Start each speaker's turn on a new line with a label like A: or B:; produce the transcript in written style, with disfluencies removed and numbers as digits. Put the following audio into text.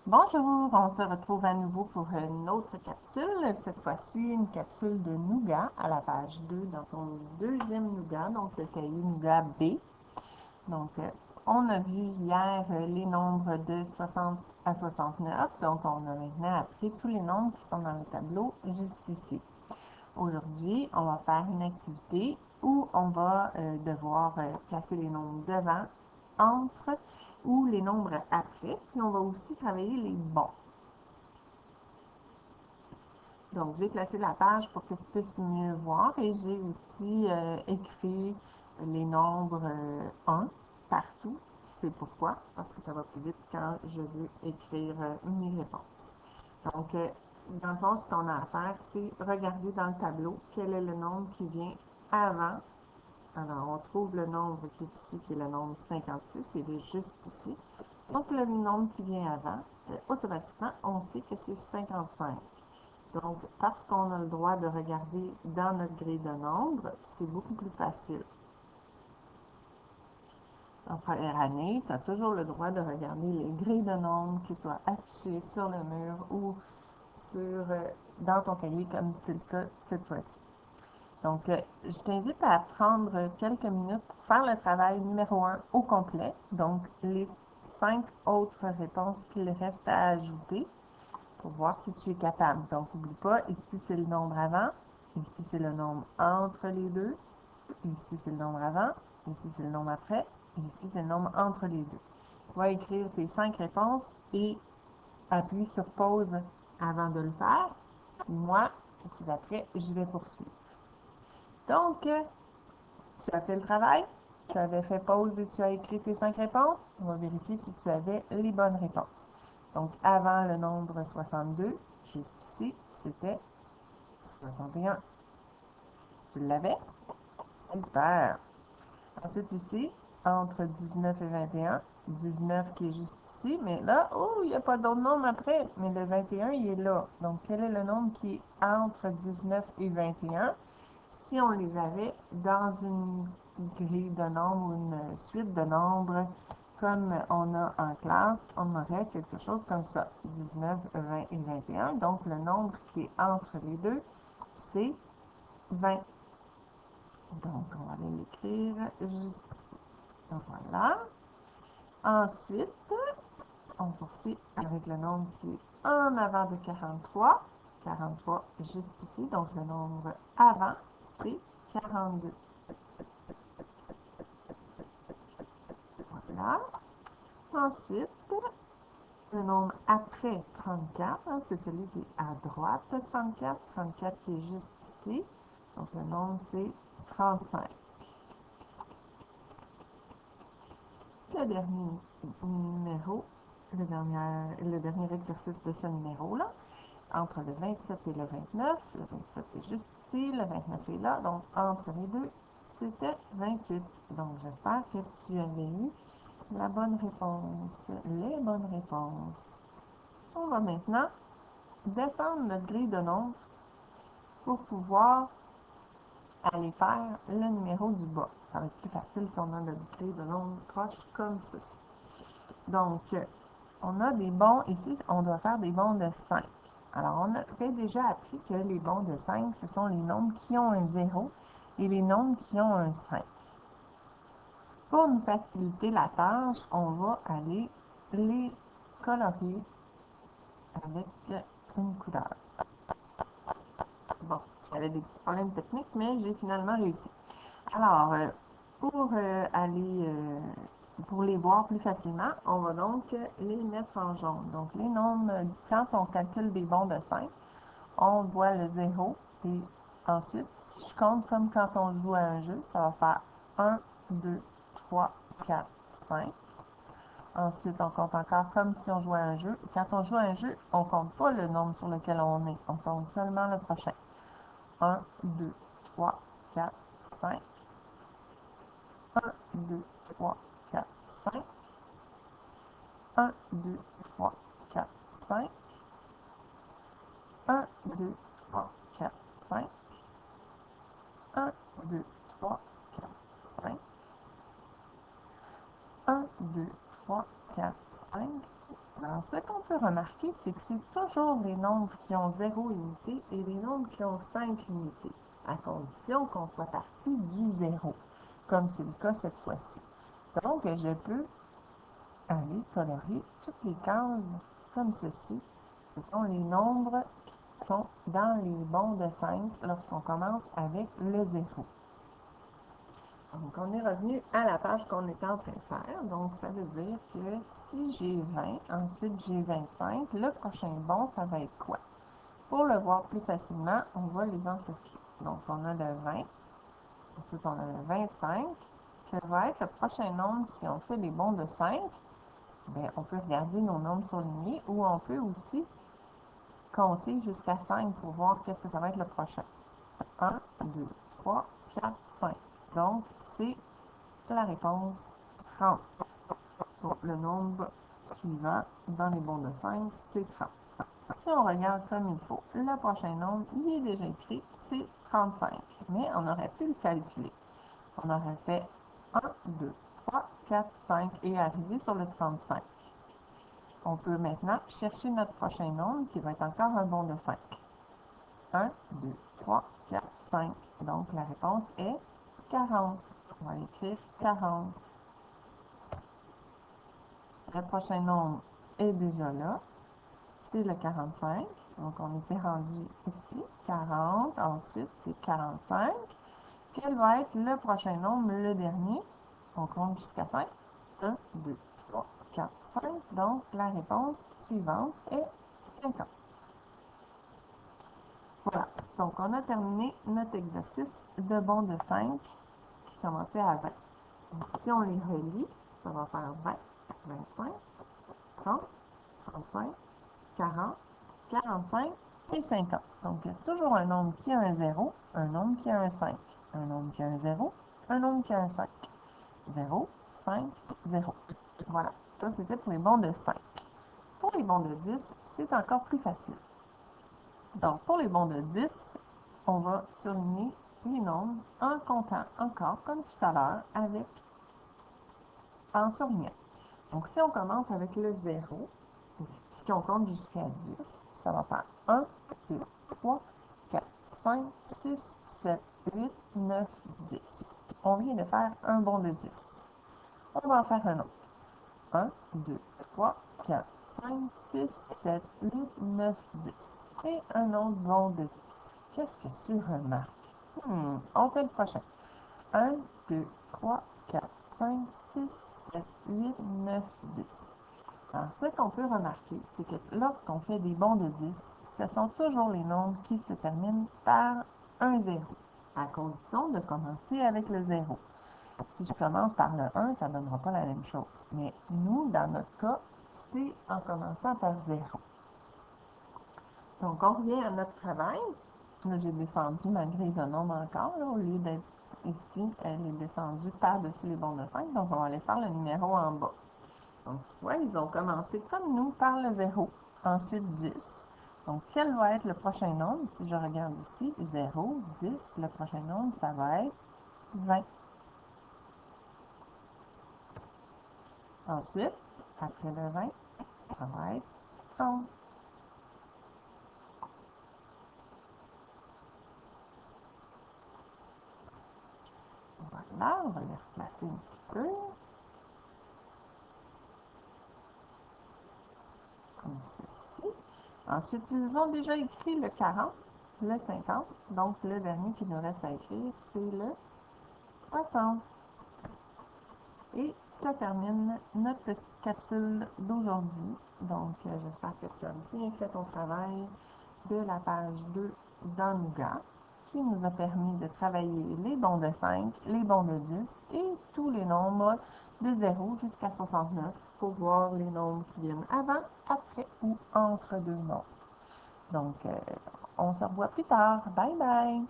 A: Bonjour, on se retrouve à nouveau pour une autre capsule, cette fois-ci une capsule de nougat à la page 2 dans ton deuxième nougat, donc le cahier nougat B. Donc, on a vu hier les nombres de 60 à 69, donc on a maintenant appris tous les nombres qui sont dans le tableau juste ici. Aujourd'hui, on va faire une activité où on va devoir placer les nombres devant, entre ou les nombres après, puis on va aussi travailler les bons. Donc, je vais placer la page pour que tu puisses mieux voir et j'ai aussi écrit les nombres 1 partout. C'est pourquoi, parce que ça va plus vite quand je veux écrire mes réponses. Donc, dans le fond, ce qu'on a à faire, c'est regarder dans le tableau quel est le nombre qui vient avant. Alors, on trouve le nombre qui est ici, qui est le nombre 56, il est juste ici. Donc, le nombre qui vient avant, automatiquement, on sait que c'est 55. Donc, parce qu'on a le droit de regarder dans notre grille de nombres, c'est beaucoup plus facile. En première année, tu as toujours le droit de regarder les grilles de nombres qui soient affichées sur le mur ou dans ton cahier, comme c'est le cas cette fois-ci. Donc, je t'invite à prendre quelques minutes pour faire le travail numéro 1 au complet. Donc, les 5 autres réponses qu'il reste à ajouter pour voir si tu es capable. Donc, n'oublie pas, ici c'est le nombre avant, ici c'est le nombre entre les deux, ici c'est le nombre avant, ici c'est le nombre après, et ici c'est le nombre entre les deux. Tu vas écrire tes 5 réponses et appuie sur pause avant de le faire. Moi, tout de suite après, je vais poursuivre. Donc, tu as fait le travail, tu avais fait pause et tu as écrit tes 5 réponses. On va vérifier si tu avais les bonnes réponses. Donc, avant le nombre 62, juste ici, c'était 61. Tu l'avais? Super. Ensuite, ici, entre 19 et 21, 19 qui est juste ici, mais là, oh, il n'y a pas d'autre nombre après, mais le 21, il est là. Donc, quel est le nombre qui est entre 19 et 21? Si on les avait dans une grille de nombres ou une suite de nombres comme on a en classe, on aurait quelque chose comme ça, 19, 20 et 21. Donc, le nombre qui est entre les deux, c'est 20. Donc, on va aller l'écrire juste ici. Voilà. Ensuite, on poursuit avec le nombre qui est en avant de 43. 43 juste ici, donc le nombre avant, c'est 42. Voilà. Ensuite, le nombre après 34, hein, c'est celui qui est à droite de 34. 34 qui est juste ici. Donc, le nombre, c'est 35. Le dernier numéro, le dernier exercice de ce numéro-là, entre le 27 et le 29. Le 27 est juste ici, le 29 est là. Donc, entre les deux, c'était 28. Donc, j'espère que tu avais eu la bonne réponse, les bonnes réponses. On va maintenant descendre notre grille de nombres pour pouvoir aller faire le numéro du bas. Ça va être plus facile si on a notre grille de nombres proche comme ceci. Donc, on a des bons, ici, on doit faire des bons de 5. Alors, on avait déjà appris que les bons de 5, ce sont les nombres qui ont un 0 et les nombres qui ont un 5. Pour nous faciliter la tâche, on va aller les colorier avec une couleur. Bon, j'avais des petits problèmes techniques, mais j'ai finalement réussi. Alors, pour les voir plus facilement, on va donc les mettre en jaune. Donc, les nombres, quand on calcule des bons de 5, on voit le 0 et ensuite, si je compte comme quand on joue à un jeu, ça va faire 1, 2, 3, 4, 5. Ensuite, on compte encore comme si on jouait à un jeu. Quand on joue à un jeu, on ne compte pas le nombre sur lequel on est. On compte seulement le prochain. 1, 2, 3, 4, 5. 1, 2, 3, 4, 5. 1, 2, 3, 4, 5. 1, 2, 3, 4, 5. 1, 2, 3, 4, 5. 1, 2, 3, 4, 5. Alors, ce qu'on peut remarquer, c'est que c'est toujours les nombres qui ont 0 unités et les nombres qui ont 5 unités, à condition qu'on soit parti du 0, comme c'est le cas cette fois-ci. Donc, je peux aller colorier toutes les cases comme ceci. Ce sont les nombres qui sont dans les bons de 5 lorsqu'on commence avec le 0. Donc, on est revenu à la page qu'on était en train de faire. Donc, ça veut dire que si j'ai 20, ensuite j'ai 25, le prochain bon, ça va être quoi? Pour le voir plus facilement, on va les encercler. Donc, on a le 20, ensuite on a le 25. Quel va être le prochain nombre si on fait des bons de 5? Bien, on peut regarder nos nombres surlignés ou on peut aussi compter jusqu'à 5 pour voir qu'est-ce que ça va être le prochain. 1, 2, 3, 4, 5. Donc, c'est la réponse 30. Donc, le nombre suivant dans les bons de 5, c'est 30. Si on regarde comme il faut, le prochain nombre, il est déjà écrit, c'est 35. Mais on aurait pu le calculer. On aurait fait 1, 2, 3, 4, 5 et arriver sur le 35. On peut maintenant chercher notre prochain nombre qui va être encore un bon de 5. 1, 2, 3, 4, 5. Donc, la réponse est 40. On va écrire 40. Le prochain nombre est déjà là. C'est le 45. Donc, on était rendu ici. 40. Ensuite, c'est 45. Quel va être le prochain nombre, le dernier? On compte jusqu'à 5. 1, 2, 3, 4, 5. Donc, la réponse suivante est 50. Voilà. Donc, on a terminé notre exercice de bons de 5 qui commençait à 20. Donc, si on les relie, ça va faire 20, 25, 30, 35, 40, 45 et 50. Donc, il y a toujours un nombre qui a un 0, un nombre qui a un 5, un nombre qui a un 0, un nombre qui a un 5. 0, 5, 0. Voilà. Ça, c'était pour les bons de 5. Pour les bons de 10, c'est encore plus facile. Donc, pour les bons de 10, on va surligner les nombres en comptant encore, comme tout à l'heure, en surlignant. Donc, si on commence avec le 0, puis qu'on compte jusqu'à 10, ça va faire 1, 2, 3, 4, 5, 6, 7, 8, 9, 10. On vient de faire un bon de 10. On va en faire un autre. 1, 2, 3, 4, 5, 6, 7, 8, 9, 10. Et un autre bon de 10. Qu'est-ce que tu remarques? On fait le prochain. 1, 2, 3, 4, 5, 6, 7, 8, 9, 10. Alors, ce qu'on peut remarquer, c'est que lorsqu'on fait des bons de 10, ce sont toujours les nombres qui se terminent par un 0, à condition de commencer avec le 0. Si je commence par le 1, ça ne donnera pas la même chose. Mais nous, dans notre cas, c'est en commençant par 0. Donc, on revient à notre travail. Là, j'ai descendu ma grille de nombres encore. Là, au lieu d'être ici, elle est descendue par-dessus les bons de 5. Donc, on va aller faire le numéro en bas. Donc, tu vois, ils ont commencé comme nous par le 0. Ensuite, 10. Donc, quel va être le prochain nombre? Si je regarde ici, 0, 10. Le prochain nombre, ça va être 20. Ensuite, après le 20, ça va être 30. Voilà, on va les replacer un petit peu. Comme ceci. Ensuite, ils ont déjà écrit le 40, le 50. Donc, le dernier qui nous reste à écrire, c'est le 60. Et ça termine notre petite capsule d'aujourd'hui. Donc, j'espère que tu as bien fait ton travail de la page 2 dans Nougat, qui nous a permis de travailler les bons de 5, les bons de 10 et tous les nombres de 0 jusqu'à 69 pour voir les nombres qui viennent avant, après ou entre deux nombres. Donc, on se revoit plus tard. Bye bye!